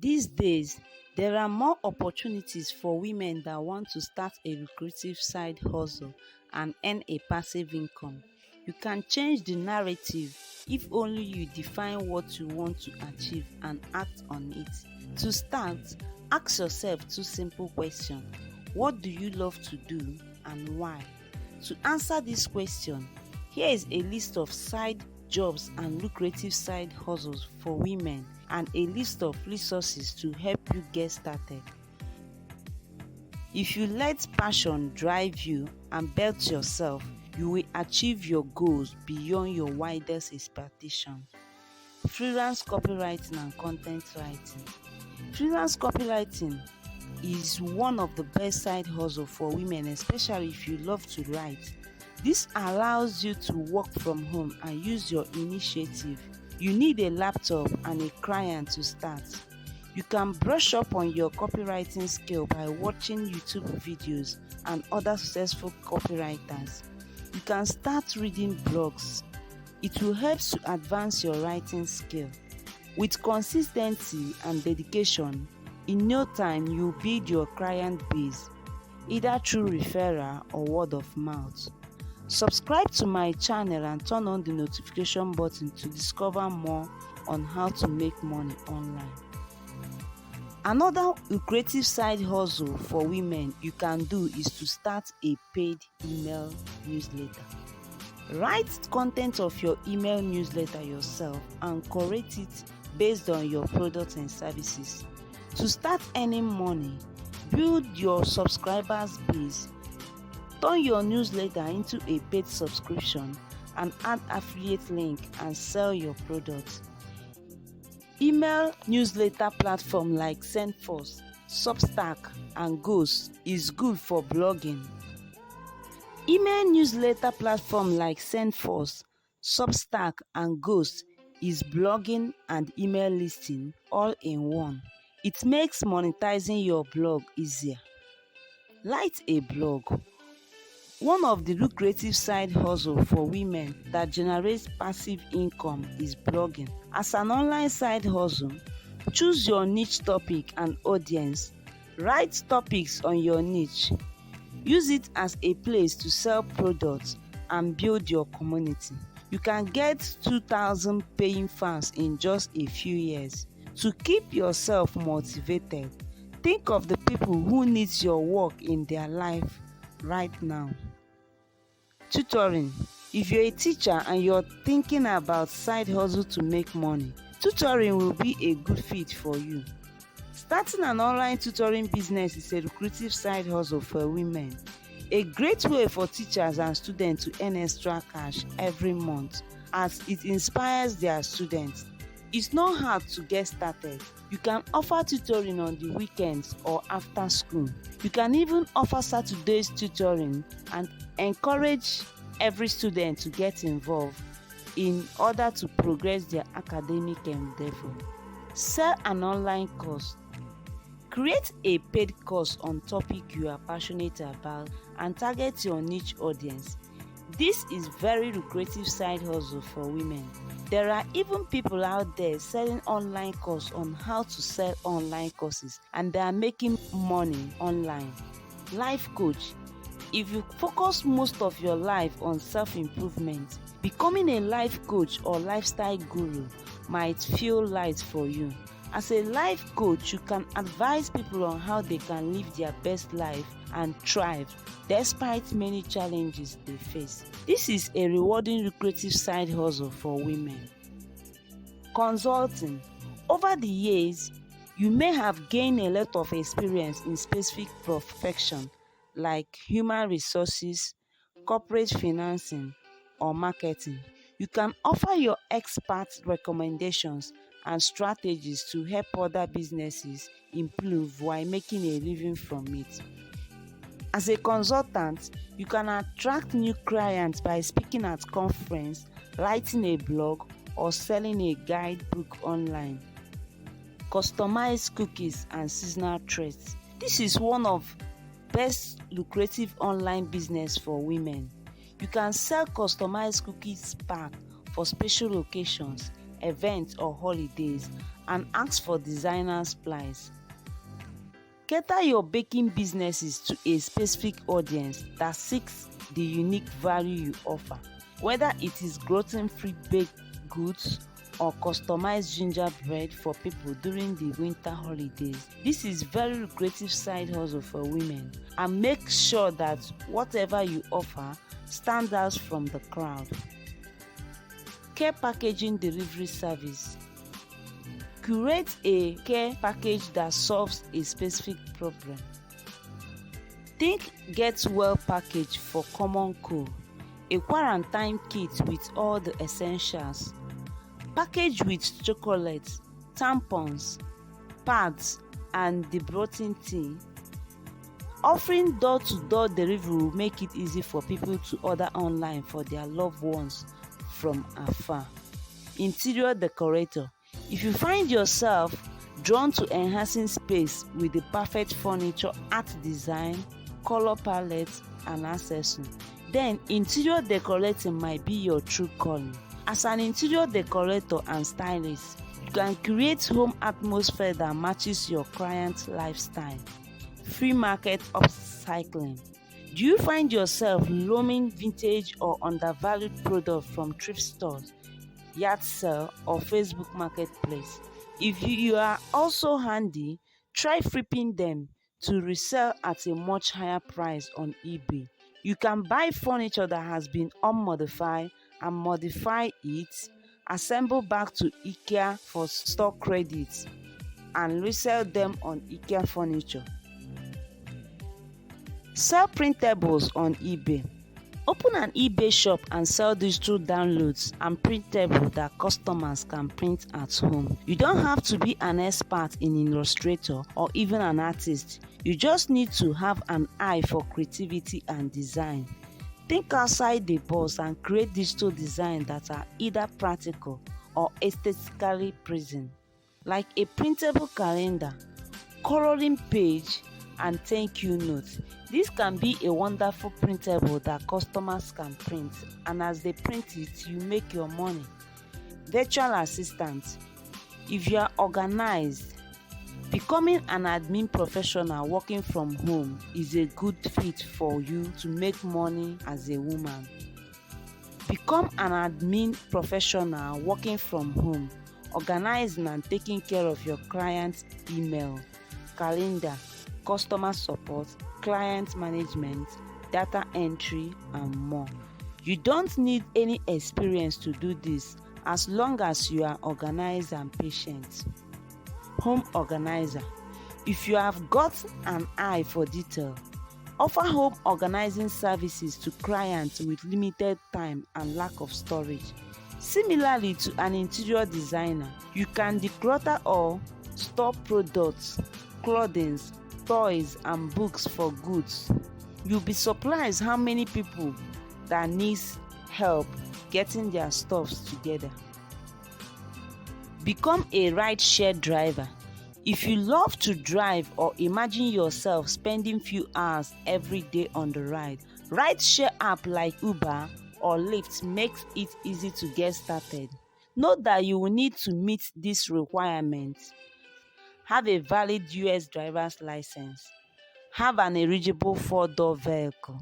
These days, there are more opportunities for women that want to start a lucrative side hustle and earn a passive income. You can change the narrative if only you define what you want to achieve and act on it. To start, ask yourself two simple questions. What do you love to do and why? To answer this question, here is a list of side jobs and lucrative side hustles for women and a list of resources to help you get started. If you let passion drive you and bet yourself, you will achieve your goals beyond your wildest expectations. Freelance copywriting and content writing. Freelance copywriting is one of the best side hustles for women, especially if you love to write. This allows you to work from home and use your initiative. You need a laptop and a client to start. You can brush up on your copywriting skill by watching YouTube videos and other successful copywriters. You can start reading blogs. It will help to advance your writing skill. With consistency and dedication, in no time you'll build your client base, either through referral or word of mouth. Subscribe to my channel and turn on the notification button to discover more on how to make money online. Another lucrative side hustle for women you can do is to start a paid email newsletter. Write content of your email newsletter yourself and curate it based on your products and services. To start earning money, build your subscribers base. Turn your newsletter into a paid subscription and add affiliate link and sell your products. Email newsletter platform like SendForce, Substack, and Ghost is good for blogging. Email newsletter platform like SendForce, Substack, and Ghost is blogging and email listing all in one. It makes monetizing your blog easier. Write a blog. One of the lucrative side hustles for women that generates passive income is blogging. As an online side hustle, choose your niche topic and audience. Write topics on your niche. Use it as a place to sell products and build your community. You can get 2,000 paying fans in just a few years. To keep yourself motivated, think of the people who need your work in their life right now. Tutoring. If you're a teacher and you're thinking about side hustle to make money, tutoring will be a good fit for you. Starting an online tutoring business is a lucrative side hustle for women. A great way for teachers and students to earn extra cash every month as it inspires their students. It's not hard to get started. You can offer tutoring on the weekends or after school. You can even offer Saturday's tutoring and encourage every student to get involved in order to progress their academic endeavor. Sell an online course. Create a paid course on topic you are passionate about and target your niche audience. This is very lucrative side hustle for women. There are even people out there selling online courses on how to sell online courses, and they are making money online. Life coach. If you focus most of your life on self-improvement, becoming a life coach or lifestyle guru might feel light for you. As a life coach, you can advise people on how they can live their best life and thrive despite many challenges they face. This is a rewarding, lucrative side hustle for women. Consulting. Over the years, you may have gained a lot of experience in specific professions like human resources, corporate financing, or marketing. You can offer your expert recommendations and strategies to help other businesses improve while making a living from it. As a consultant, you can attract new clients by speaking at conferences, writing a blog, or selling a guidebook online. Customized cookies and seasonal treats. This is one of best lucrative online business for women. You can sell customized cookies pack for special occasions, events or holidays and ask for designer supplies. Cater your baking businesses to a specific audience that seeks the unique value you offer, whether it is gluten-free baked goods or customized gingerbread for people during the winter holidays. This is very lucrative side hustle for women, and make sure that whatever you offer stands out from the crowd. Care packaging delivery service. Curate a care package that solves a specific problem. Think Get Well package for common cold, a quarantine kit with all the essentials. Package with chocolate, tampons, pads, and debrotin tea. Offering door-to-door delivery will make it easy for people to order online for their loved ones from afar. Interior decorator. If you find yourself drawn to enhancing space with the perfect furniture, art design, color palettes, and accessories, then interior decorating might be your true calling. As an interior decorator and stylist, you can create home atmosphere that matches your client's lifestyle. Free market upcycling. Do you find yourself loaning vintage or undervalued products from thrift stores, yard sale, or Facebook Marketplace? If you are also handy, try flipping them to resell at a much higher price on eBay. You can buy furniture that has been unmodified and modify it, assemble back to IKEA for store credits, and resell them on IKEA Furniture. Sell printables on eBay. Open an eBay shop and sell digital downloads and printables that customers can print at home. You don't have to be an expert in Illustrator or even an artist. You just need to have an eye for creativity and design. Think outside the box and create digital designs that are either practical or aesthetically pleasing, like a printable calendar, coloring page, and thank you notes. This can be a wonderful printable that customers can print, and as they print it, you make your money. Virtual assistant. If you are organized, becoming an admin professional working from home is a good fit for you to make money as a woman. Become an admin professional working from home, organizing and taking care of your client's email, calendar, customer support, client management, data entry, and more. You don't need any experience to do this as long as you are organized and patient. Home organizer. If you have got an eye for detail, offer home organizing services to clients with limited time and lack of storage. Similarly to an interior designer, you can declutter or store products, clothing, toys, and books for goods. You'll be surprised how many people that needs help getting their stuffs together. Become a ride-share driver. If you love to drive or imagine yourself spending few hours every day on the ride-share app like Uber or Lyft makes it easy to get started. Note that you will need to meet these requirements. Have a valid US driver's license. Have an eligible 4-door vehicle.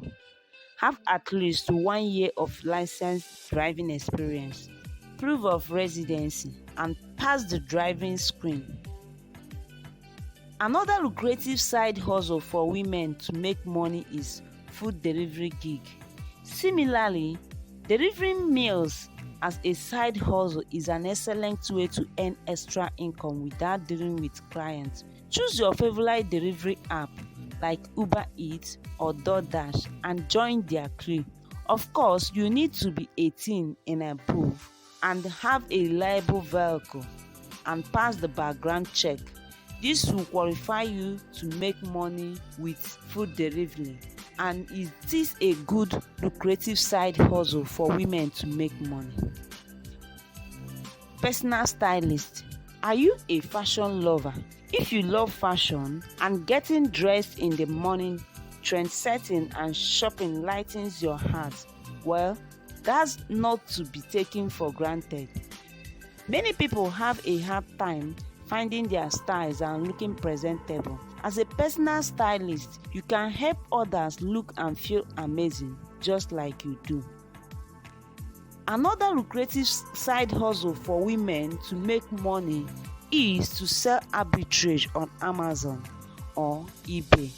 Have at least 1 year of licensed driving experience, proof of residency, and pass the driving screen. Another lucrative side hustle for women to make money is food delivery gig. Similarly, delivering meals as a side hustle is an excellent way to earn extra income without dealing with clients. Choose your favorite delivery app like Uber Eats or DoorDash and join their crew. Of course, you need to be 18 and above and have a reliable vehicle and pass the background check. This will qualify you to make money with food delivery, and it is a good lucrative side hustle for women to make money. Personal stylist. Are you a fashion lover? If you love fashion and getting dressed in the morning, trend setting and shopping lightens your heart, well, that's not to be taken for granted. Many people have a hard time finding their styles and looking presentable. As a personal stylist, you can help others look and feel amazing just like you do. Another lucrative side hustle for women to make money is to sell arbitrage on Amazon or eBay.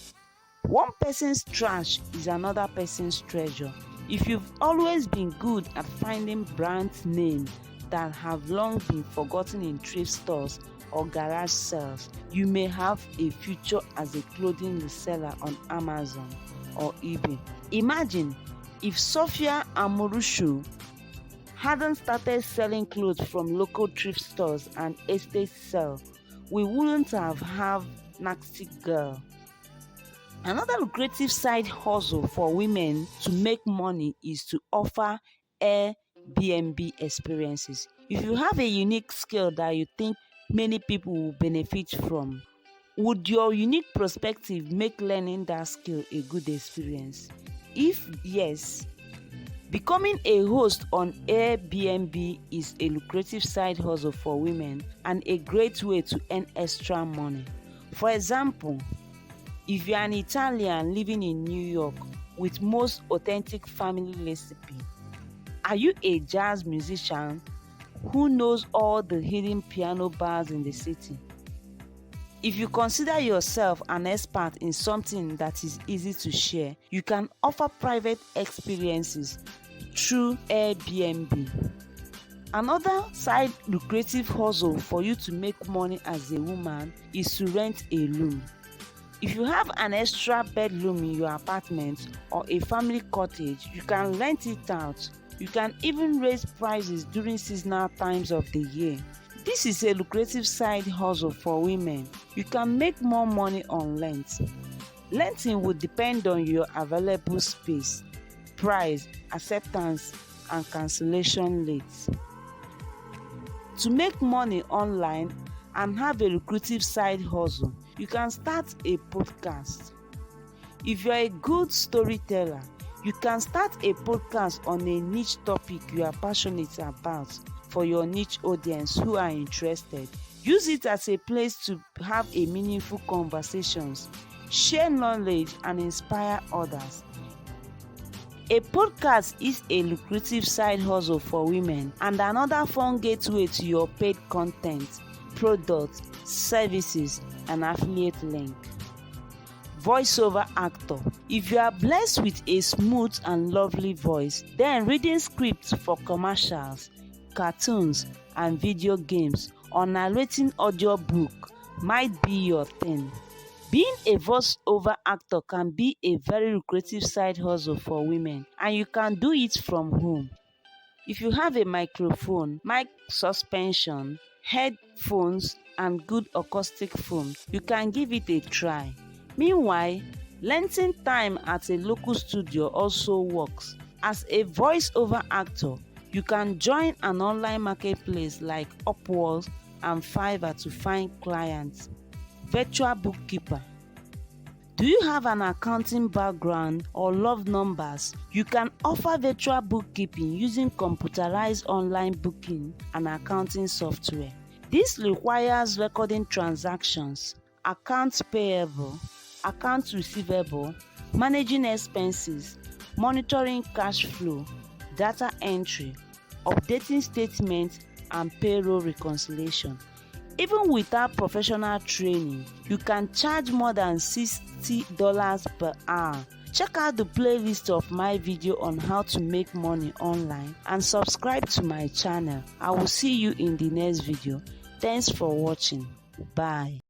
One person's trash is another person's treasure. If you've always been good at finding brand names that have long been forgotten in thrift stores or garage sales, you may have a future as a clothing reseller on Amazon or eBay. Imagine if Sophia Amorushu hadn't started selling clothes from local thrift stores and estate sales, we wouldn't have Nasty Girl. Another lucrative side hustle for women to make money is to offer Airbnb experiences. If you have a unique skill that you think many people will benefit from, would your unique perspective make learning that skill a good experience? If yes, becoming a host on Airbnb is a lucrative side hustle for women and a great way to earn extra money. For example, if you're an Italian living in New York with most authentic family recipe, are you a jazz musician who knows all the hidden piano bars in the city? If you consider yourself an expert in something that is easy to share, you can offer private experiences through Airbnb. Another side lucrative hustle for you to make money as a woman is to rent a room. If you have an extra bedroom in your apartment or a family cottage, you can rent it out. You can even raise prices during seasonal times of the year. This is a lucrative side hustle for women. You can make more money on rent. Renting will depend on your available space, price, acceptance, and cancellation rates. To make money online and have a lucrative side hustle, you can start a podcast. If you're a good storyteller, you can start a podcast on a niche topic you are passionate about for your niche audience who are interested. Use it as a place to have a meaningful conversations, share knowledge, and inspire others. A podcast is a lucrative side hustle for women and another fun gateway to your paid content, products, services, and affiliate link. Voiceover actor. If you are blessed with a smooth and lovely voice, then reading scripts for commercials, cartoons, and video games or narrating audiobook might be your thing. Being a voiceover actor can be a very lucrative side hustle for women, and you can do it from home. If you have a microphone, mic suspension, headphones, and good acoustic foam, you can give it a try. Meanwhile, renting time at a local studio also works. As a voiceover actor, you can join an online marketplace like Upwork and Fiverr to find clients. Virtual bookkeeper. Do you have an accounting background or love numbers? You can offer virtual bookkeeping using computerized online booking and accounting software. This requires recording transactions, accounts payable, accounts receivable, managing expenses, monitoring cash flow, data entry, updating statements, and payroll reconciliation. Even without professional training, you can charge more than $60 per hour. Check out the playlist of my video on how to make money online and subscribe to my channel. I will see you in the next video. Thanks for watching. Bye.